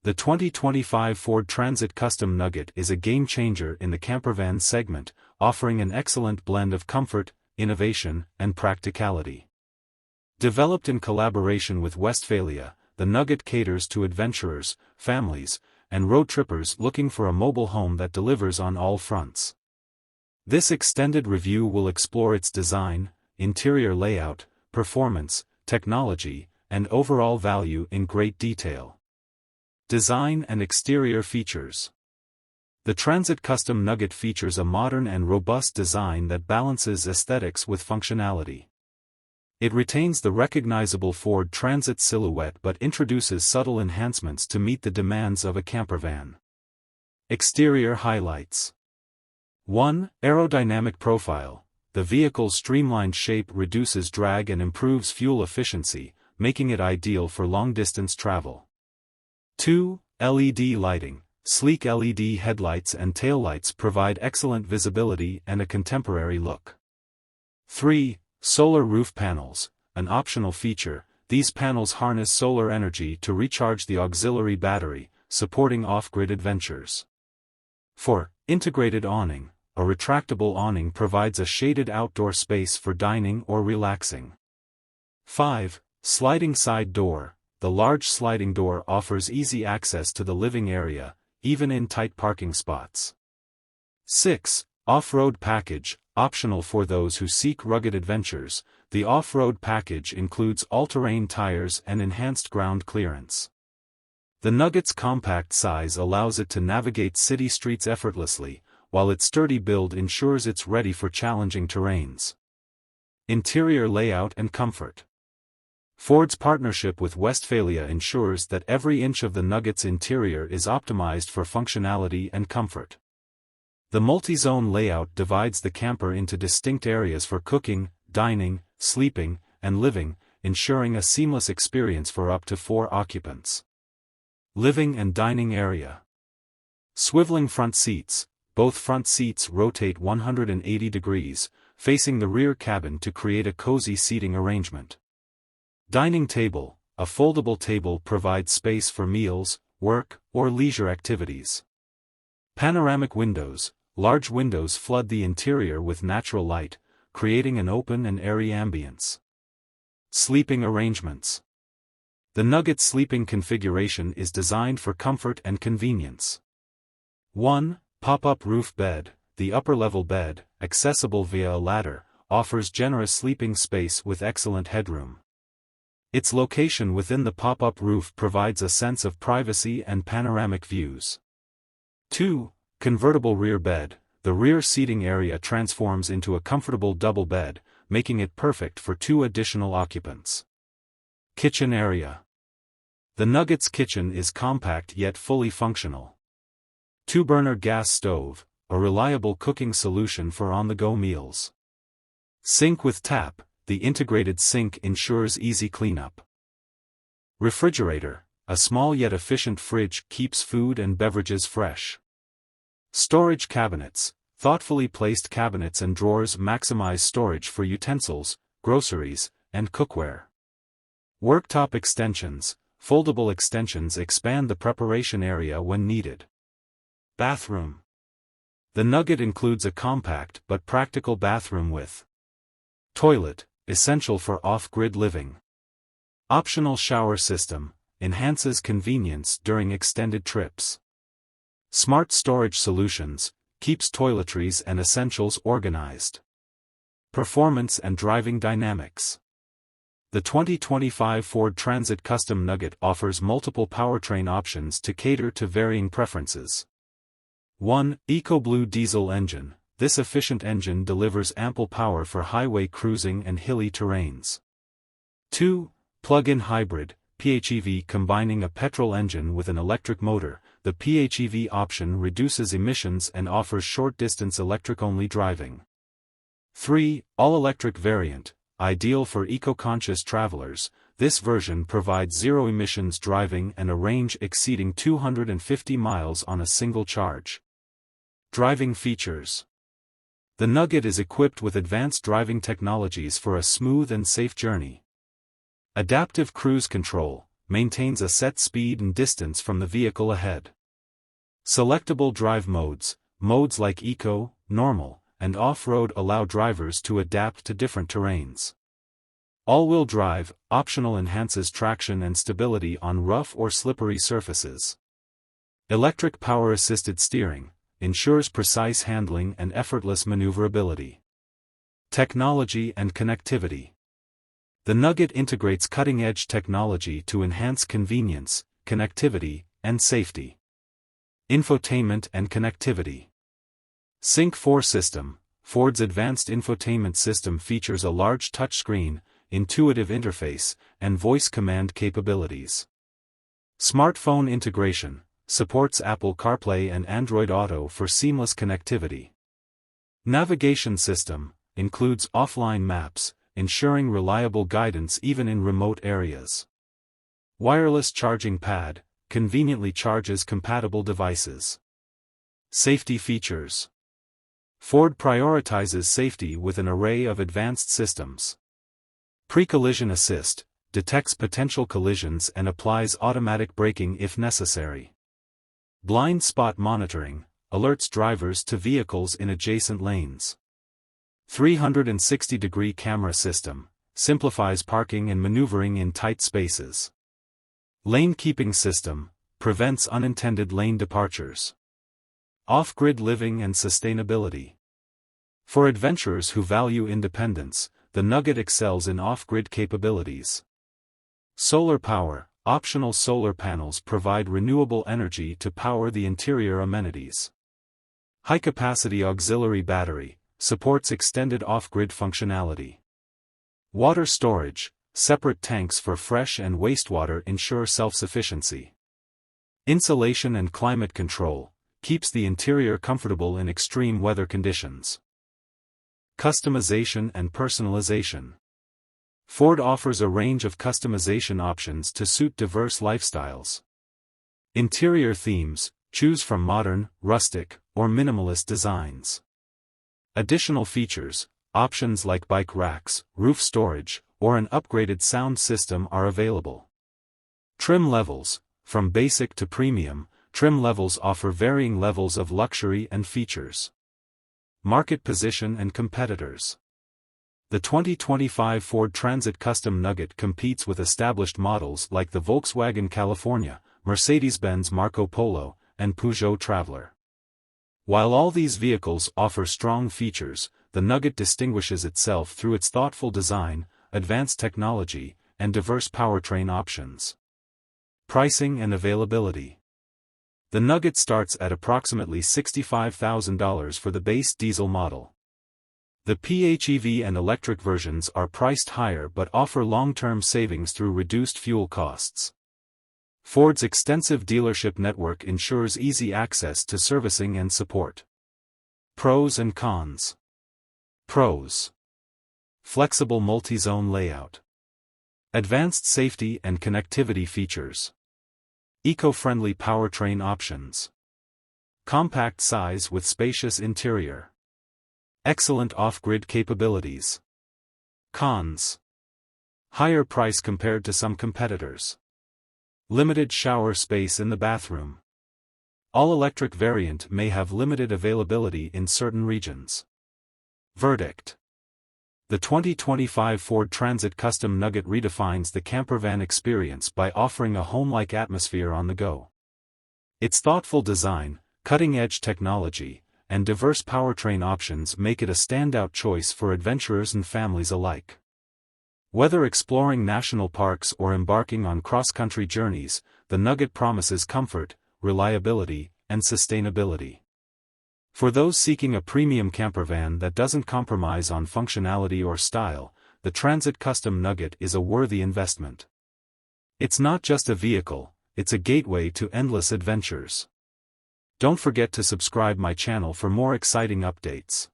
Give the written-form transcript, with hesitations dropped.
The 2025 Ford Transit Custom Nugget is a game-changer in the campervan segment, offering an excellent blend of comfort, innovation, and practicality. Developed in collaboration with Westphalia, the Nugget caters to adventurers, families, and road trippers looking for a mobile home that delivers on all fronts. This extended review will explore its design, interior layout, performance, technology, and overall value in great detail. Design and exterior features. The Transit Custom Nugget features a modern and robust design that balances aesthetics with functionality. It retains the recognizable Ford Transit silhouette but introduces subtle enhancements to meet the demands of a campervan. Exterior highlights. 1. Aerodynamic profile. The vehicle's streamlined shape reduces drag and improves fuel efficiency, making it ideal for long-distance travel. 2. LED lighting. Sleek LED headlights and taillights provide excellent visibility and a contemporary look. 3. Solar roof panels. An optional feature, these panels harness solar energy to recharge the auxiliary battery, supporting off-grid adventures. 4. Integrated awning. A retractable awning provides a shaded outdoor space for dining or relaxing. 5. Sliding side door. The large sliding door offers easy access to the living area, even in tight parking spots. 6. Off-road package. Optional for those who seek rugged adventures, the off-road package includes all-terrain tires and enhanced ground clearance. The Nugget's compact size allows it to navigate city streets effortlessly, while its sturdy build ensures it's ready for challenging terrains. Interior layout and comfort. Ford's partnership with Westphalia ensures that every inch of the Nugget's interior is optimized for functionality and comfort. The multi-zone layout divides the camper into distinct areas for cooking, dining, sleeping, and living, ensuring a seamless experience for up to 4 occupants. Living and dining area. Swiveling front seats. Both front seats rotate 180 degrees, facing the rear cabin to create a cozy seating arrangement. Dining table. A foldable table provides space for meals, work, or leisure activities. Panoramic windows. Large windows flood the interior with natural light, creating an open and airy ambience. Sleeping arrangements. The Nugget sleeping configuration is designed for comfort and convenience. 1. Pop-up roof bed. The upper-level bed, accessible via a ladder, offers generous sleeping space with excellent headroom. Its location within the pop-up roof provides a sense of privacy and panoramic views. 2. Convertible rear bed. The rear seating area transforms into a comfortable double bed, making it perfect for 2 additional occupants. Kitchen area. The Nugget's kitchen is compact yet fully functional. 2-burner gas stove, a reliable cooking solution for on-the-go meals. Sink with tap. The integrated sink ensures easy cleanup. Refrigerator. A small yet efficient fridge keeps food and beverages fresh. Storage cabinets. Thoughtfully placed cabinets and drawers maximize storage for utensils, groceries, and cookware. Worktop extensions. Foldable extensions expand the preparation area when needed. Bathroom. The Nugget includes a compact but practical bathroom with toilet, essential for off-grid living. Optional shower system, enhances convenience during extended trips. Smart storage solutions, keeps toiletries and essentials organized. Performance and driving dynamics. The 2025 Ford Transit Custom Nugget offers multiple powertrain options to cater to varying preferences. 1. EcoBlue diesel engine. This efficient engine delivers ample power for highway cruising and hilly terrains. 2. Plug-in hybrid, PHEV. Combining a petrol engine with an electric motor, the PHEV option reduces emissions and offers short-distance electric-only driving. 3. All-electric variant, ideal for eco-conscious travelers. This version provides zero-emissions driving and a range exceeding 250 miles on a single charge. Driving features. The Nugget is equipped with advanced driving technologies for a smooth and safe journey. Adaptive cruise control. maintains a set speed and distance from the vehicle ahead. Selectable drive modes, modes like Eco, Normal, and Off-Road allow drivers to adapt to different terrains. All-wheel drive, optional, enhances traction and stability on rough or slippery surfaces. Electric power-assisted steering ensures precise handling and effortless maneuverability. Technology and connectivity. The Nugget integrates cutting-edge technology to enhance convenience, connectivity, and safety. Infotainment and connectivity. Sync 4 system. Ford's advanced infotainment system features a large touchscreen, intuitive interface, and voice command capabilities. Smartphone integration supports Apple CarPlay and Android Auto for seamless connectivity. Navigation system includes offline maps, ensuring reliable guidance even in remote areas. Wireless charging pad conveniently charges compatible devices. Safety features. Ford prioritizes safety with an array of advanced systems. Pre-collision assist detects potential collisions and applies automatic braking if necessary. Blind spot monitoring alerts drivers to vehicles in adjacent lanes. 360-degree camera system simplifies parking and maneuvering in tight spaces. Lane keeping system prevents unintended lane departures. Off-grid living and sustainability. For adventurers who value independence, the Nugget excels in off-grid capabilities. Solar power, optional solar panels provide renewable energy to power the interior amenities. High-capacity auxiliary battery supports extended off-grid functionality. Water storage, separate tanks for fresh and wastewater ensure self-sufficiency. Insulation and climate control keeps the interior comfortable in extreme weather conditions. Customization and personalization. Ford offers a range of customization options to suit diverse lifestyles. Interior themes, choose from modern, rustic, or minimalist designs. Additional features, options like bike racks, roof storage, or an upgraded sound system are available. Trim levels, from basic to premium, trim levels offer varying levels of luxury and features. Market position and competitors. The 2025 Ford Transit Custom Nugget competes with established models like the Volkswagen California, Mercedes-Benz Marco Polo, and Peugeot Traveler. While all these vehicles offer strong features, the Nugget distinguishes itself through its thoughtful design, advanced technology, and diverse powertrain options. Pricing and availability. The Nugget starts at approximately $65,000 for the base diesel model. The PHEV and electric versions are priced higher but offer long-term savings through reduced fuel costs. Ford's extensive dealership network ensures easy access to servicing and support. Pros and cons. Pros. Flexible multi-zone layout. Advanced safety and connectivity features. Eco-friendly powertrain options. Compact size with spacious interior. Excellent off-grid capabilities. Cons. Higher price compared to some competitors. Limited shower space in the bathroom. All-electric variant may have limited availability in certain regions. Verdict. The 2025 Ford Transit Custom Nugget redefines the campervan experience by offering a home-like atmosphere on the go. Its thoughtful design, cutting-edge technology, and diverse powertrain options make it a standout choice for adventurers and families alike. Whether exploring national parks or embarking on cross-country journeys, the Nugget promises comfort, reliability, and sustainability. For those seeking a premium campervan that doesn't compromise on functionality or style, the Transit Custom Nugget is a worthy investment. It's not just a vehicle, it's a gateway to endless adventures. Don't forget to subscribe my channel for more exciting updates.